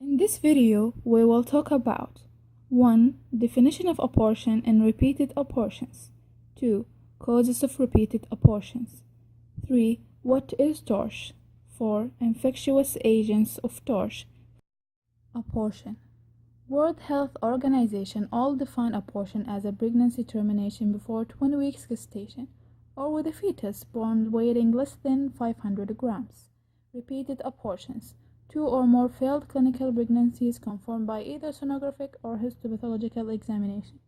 In this video, we will talk about 1. Definition of abortion and repeated abortions. 2. Causes of repeated abortions. 3. What is TORCH? 4. Infectious agents of TORCH. Abortion. World Health Organization all define abortion as a pregnancy termination before 20 weeks gestation or with a fetus born weighing less than 500 grams. Repeated abortions. 2 or more failed clinical pregnancies confirmed by either sonographic or histopathological examination.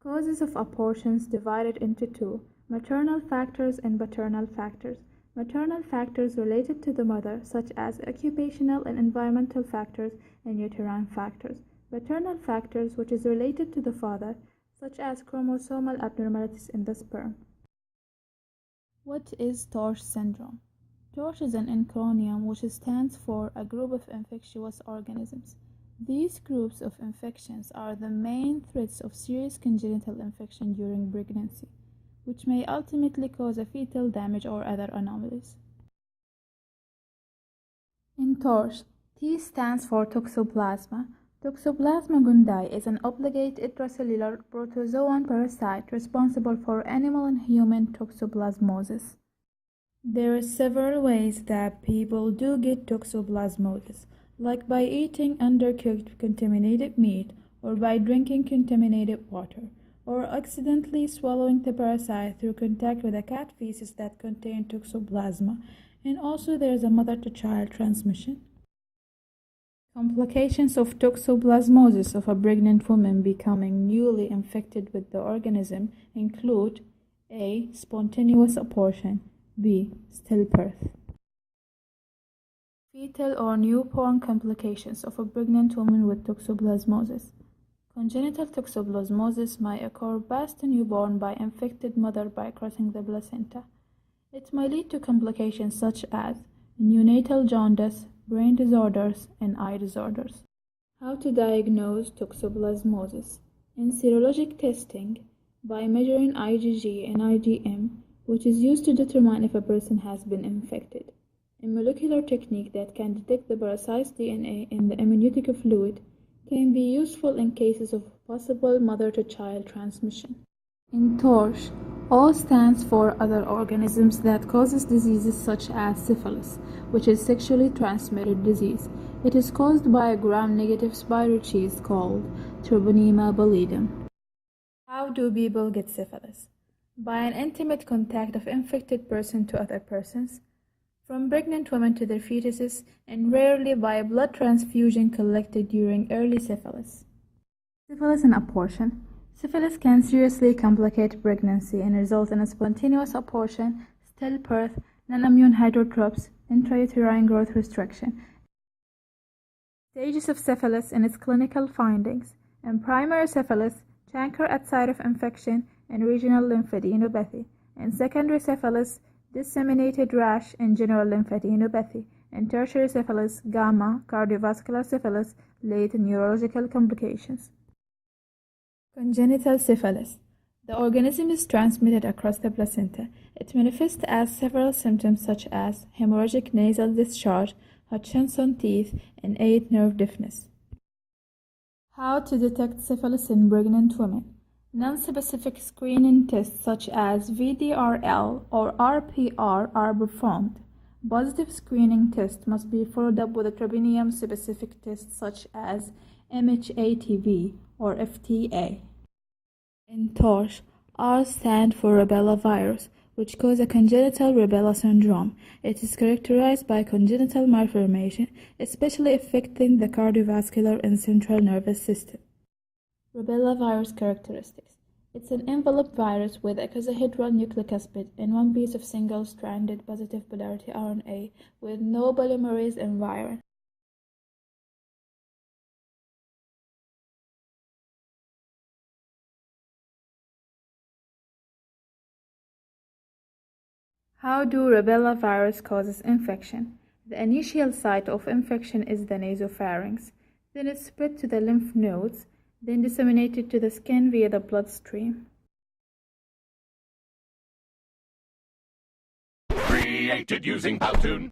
Causes of abortions divided into 2: maternal factors and paternal factors. Maternal factors related to the mother, such as occupational and environmental factors and uterine factors. Paternal factors, which is related to the father, such as chromosomal abnormalities in the sperm. What is TORCH syndrome? TORCH is an acronym which stands for a group of infectious organisms. These groups of infections are the main threats of serious congenital infection during pregnancy, which may ultimately cause a fetal damage or other anomalies. In TORCH, T stands for Toxoplasma. Toxoplasma gondii is an obligate intracellular protozoan parasite responsible for animal and human toxoplasmosis. There are several ways that people do get toxoplasmosis, like by eating undercooked contaminated meat, or by drinking contaminated water, or accidentally swallowing the parasite through contact with a cat feces that contain toxoplasma, and also there is a mother-to-child transmission. Complications of toxoplasmosis of a pregnant woman becoming newly infected with the organism include A. Spontaneous abortion, B. Stillbirth. Fetal or newborn complications of a pregnant woman with toxoplasmosis. Congenital toxoplasmosis may occur past a newborn by infected mother by crossing the placenta. It may lead to complications such as neonatal jaundice, brain disorders, and eye disorders. How to diagnose toxoplasmosis? In serologic testing, by measuring IgG and IgM, which is used to determine if a person has been infected. A molecular technique that can detect the parasite's DNA in the amniotic fluid can be useful in cases of possible mother-to-child transmission. In TORCH, O stands for other organisms that causes diseases such as syphilis, which is sexually transmitted disease. It is caused by a gram-negative spirochete called Treponema pallidum. How do people get syphilis? By an intimate contact of infected person to other persons, from pregnant women to their fetuses, and rarely by a blood transfusion collected during early syphilis. Syphilis and abortion. Syphilis can seriously complicate pregnancy and result in a spontaneous abortion, stillbirth, non-immune heterotrophs, intrauterine growth restriction. Stages of syphilis and its clinical findings. In primary syphilis, chancre at site of infection and regional lymphadenopathy. In secondary syphilis, disseminated rash and general lymphadenopathy. In tertiary syphilis, gamma, cardiovascular syphilis, late neurological complications. Congenital syphilis. The organism is transmitted across the placenta. It manifests as several symptoms such as hemorrhagic nasal discharge, Hutchinson teeth, and aid nerve deafness. How to detect syphilis in pregnant women? Non-specific screening tests such as VDRL or RPR are performed. Positive screening tests must be followed up with a tryptophan-specific test such as MHATV or FTA. In TORCH, R stands for rubella virus, which causes a congenital rubella syndrome. It is characterized by congenital malformation, especially affecting the cardiovascular and central nervous system. Rubella virus characteristics. It's an enveloped virus with a icosahedral nucleic acid and one piece of single-stranded positive polarity RNA with no polymerase environment. How do rubella virus causes infection? The initial site of infection is the nasopharynx. Then it's spread to the lymph nodes, then disseminated to the skin via the bloodstream. Created using Powtoon.